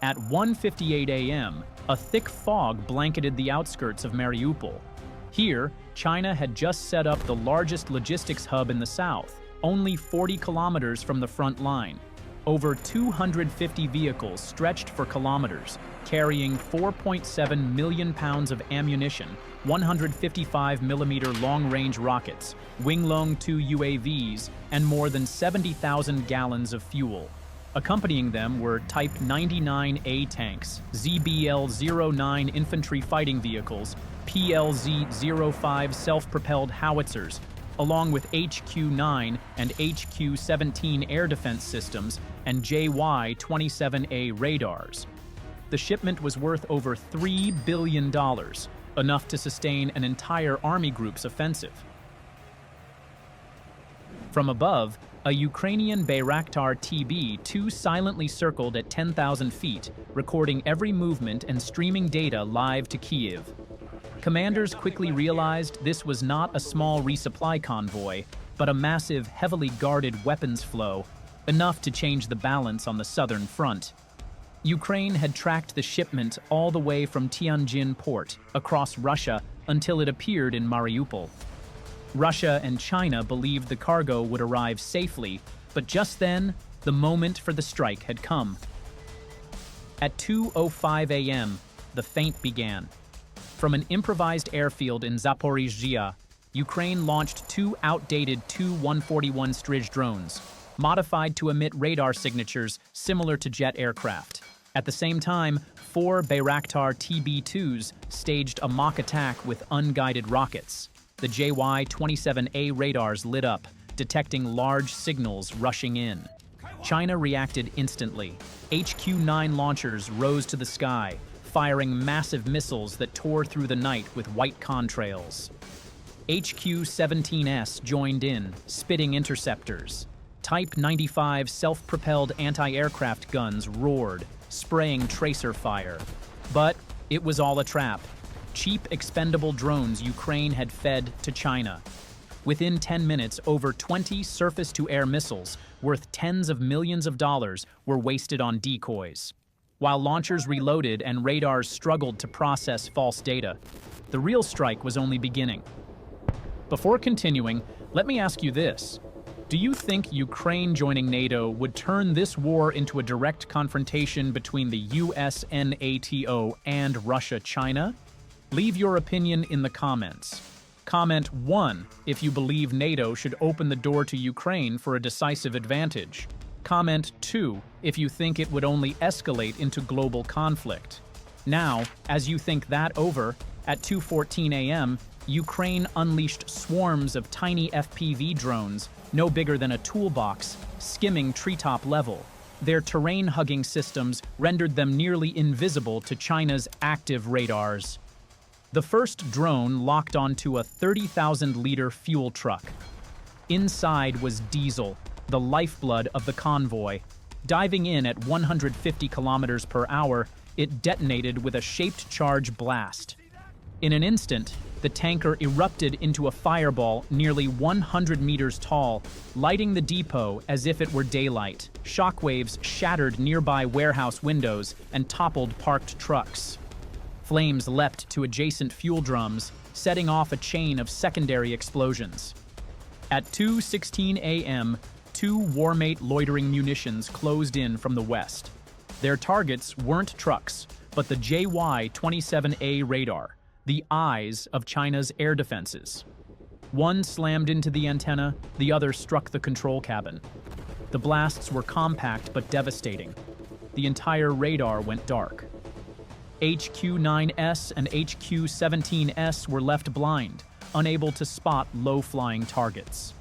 At 1:58 a.m., a thick fog blanketed the outskirts of Mariupol. Here, China had just set up the largest logistics hub in the south, only 40 kilometers from the front line. Over 250 vehicles stretched for kilometers, carrying 4.7 million pounds of ammunition, 155mm long-range rockets, Winglong-2 UAVs, and more than 70,000 gallons of fuel. Accompanying them were Type 99A tanks, ZBL-09 infantry fighting vehicles, PLZ-05 self-propelled howitzers, along with HQ-9 and HQ-17 air defense systems and JY-27A radars. The shipment was worth over $3 billion, enough to sustain an entire army group's offensive. From above, a Ukrainian Bayraktar TB-2 silently circled at 10,000 feet, recording every movement and streaming data live to Kyiv. Commanders quickly realized this was not a small resupply convoy, but a massive, heavily guarded weapons flow, enough to change the balance on the southern front. Ukraine had tracked the shipment all the way from Tianjin port, across Russia, until it appeared in Mariupol. Russia and China believed the cargo would arrive safely, but just then, the moment for the strike had come. At 2:05 a.m., the feint began. From an improvised airfield in Zaporizhzhia, Ukraine launched two outdated Tu-141 Strij drones, modified to emit radar signatures similar to jet aircraft. At the same time, 4 Bayraktar TB-2s staged a mock attack with unguided rockets. The JY-27A radars lit up, detecting large signals rushing in. China reacted instantly. HQ-9 launchers rose to the sky, firing massive missiles that tore through the night with white contrails. HQ-17S joined in, spitting interceptors. Type 95 self-propelled anti-aircraft guns roared, spraying tracer fire. But it was all a trap. Cheap, expendable drones Ukraine had fed to China. Within 10 minutes, over 20 surface-to-air missiles, worth tens of millions of dollars, were wasted on decoys. While launchers reloaded and radars struggled to process false data, the real strike was only beginning. Before continuing, let me ask you this. Do you think Ukraine joining NATO would turn this war into a direct confrontation between the US, NATO, and Russia-China? Leave your opinion in the comments. Comment 1 if you believe NATO should open the door to Ukraine for a decisive advantage. Comment 2 if you think it would only escalate into global conflict. Now, as you think that over, at 2:14 a.m., Ukraine unleashed swarms of tiny FPV drones, no bigger than a toolbox, skimming treetop level. Their terrain-hugging systems rendered them nearly invisible to China's active radars. The first drone locked onto a 30,000-liter fuel truck. Inside was diesel, the lifeblood of the convoy. Diving in at 150 kilometers per hour, it detonated with a shaped charge blast. In an instant, the tanker erupted into a fireball nearly 100 meters tall, lighting the depot as if it were daylight. Shockwaves shattered nearby warehouse windows and toppled parked trucks. Flames leapt to adjacent fuel drums, setting off a chain of secondary explosions. At 2:16 a.m., 2 Warmate loitering munitions closed in from the west. Their targets weren't trucks, but the JY-27A radar, the eyes of China's air defenses. One slammed into the antenna, the other struck the control cabin. The blasts were compact but devastating. The entire radar went dark. HQ-9S and HQ-17S were left blind, unable to spot low-flying targets.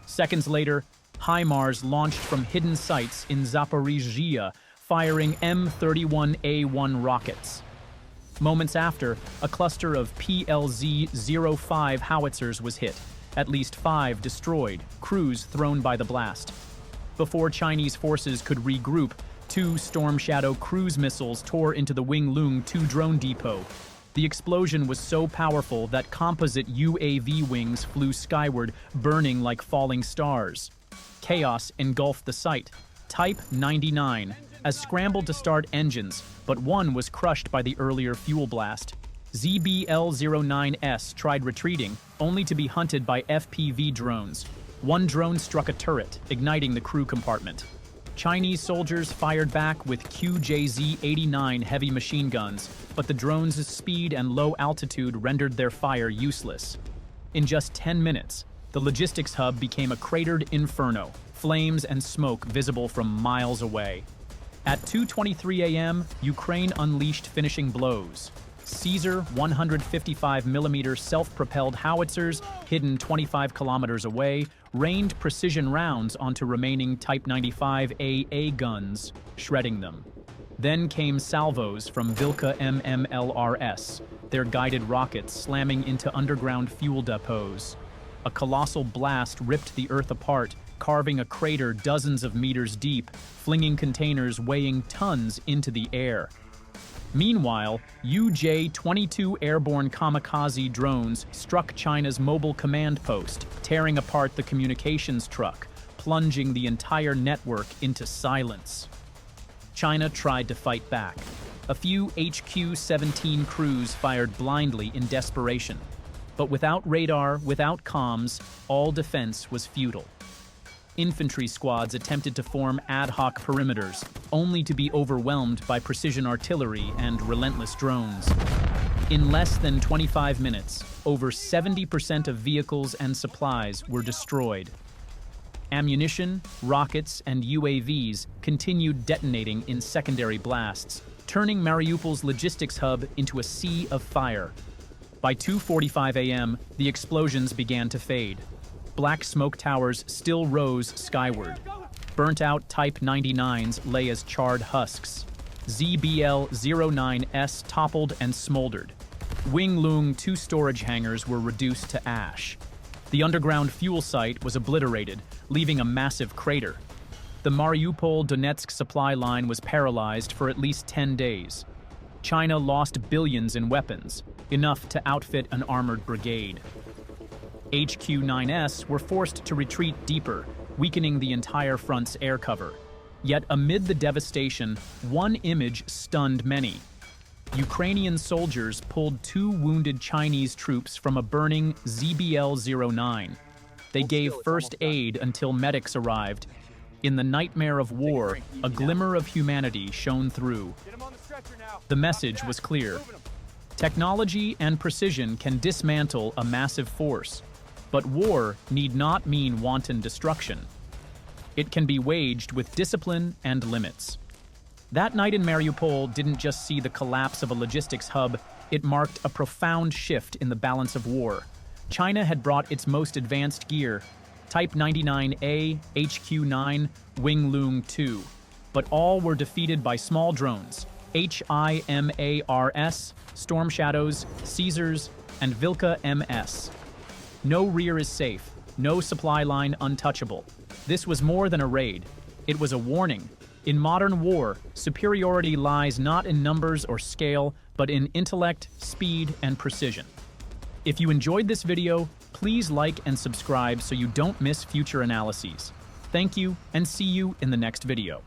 Seconds later, HIMARS launched from hidden sites in Zaporizhzhia, firing M31A1 rockets. Moments after, a cluster of PLZ-05 howitzers was hit, at least 5 destroyed, crews thrown by the blast. Before Chinese forces could regroup, 2 Storm Shadow cruise missiles tore into the Winglong-2 drone depot. The explosion was so powerful that composite UAV wings flew skyward, burning like falling stars. Chaos engulfed the site. Type 99, as scrambled to start engines, but one was crushed by the earlier fuel blast. ZBL-09S tried retreating, only to be hunted by FPV drones. One drone struck a turret, igniting the crew compartment. Chinese soldiers fired back with QJZ-89 heavy machine guns, but the drones' speed and low altitude rendered their fire useless. In just 10 minutes, the logistics hub became a cratered inferno, flames and smoke visible from miles away. At 2:23 a.m., Ukraine unleashed finishing blows. Caesar 155mm self-propelled howitzers, hidden 25 kilometers away, rained precision rounds onto remaining Type 95 AA guns, shredding them. Then came salvos from Vilka MMLRS, their guided rockets slamming into underground fuel depots. A colossal blast ripped the earth apart, carving a crater dozens of meters deep, flinging containers weighing tons into the air. Meanwhile, UJ-22 airborne kamikaze drones struck China's mobile command post, tearing apart the communications truck, plunging the entire network into silence. China tried to fight back. A few HQ-17 crews fired blindly in desperation. But without radar, without comms, all defense was futile. Infantry squads attempted to form ad hoc perimeters, only to be overwhelmed by precision artillery and relentless drones. In less than 25 minutes, over 70% of vehicles and supplies were destroyed. Ammunition, rockets, and UAVs continued detonating in secondary blasts, turning Mariupol's logistics hub into a sea of fire. By 2:45 a.m., the explosions began to fade. Black smoke towers still rose skyward. Burnt-out Type 99s lay as charred husks. ZBL-09S toppled and smoldered. Winglung 2 storage hangars were reduced to ash. The underground fuel site was obliterated, leaving a massive crater. The Mariupol-Donetsk supply line was paralyzed for at least 10 days. China lost billions in weapons, enough to outfit an armored brigade. HQ-9S were forced to retreat deeper, weakening the entire front's air cover. Yet amid the devastation, one image stunned many. Ukrainian soldiers pulled 2 wounded Chinese troops from a burning ZBL-09. They gave first aid until medics arrived. In the nightmare of war, a glimmer of humanity shone through. The message was clear. Technology and precision can dismantle a massive force. But war need not mean wanton destruction. It can be waged with discipline and limits. That night in Mariupol didn't just see the collapse of a logistics hub, it marked a profound shift in the balance of war. China had brought its most advanced gear, Type 99A, HQ-9, Winglung 2, but all were defeated by small drones, HIMARS, Storm Shadows, Caesars, and Vilka MS. No rear is safe, no supply line untouchable. This was more than a raid. It was a warning. In modern war, superiority lies not in numbers or scale, but in intellect, speed, and precision. If you enjoyed this video, please like and subscribe so you don't miss future analyses. Thank you, and see you in the next video.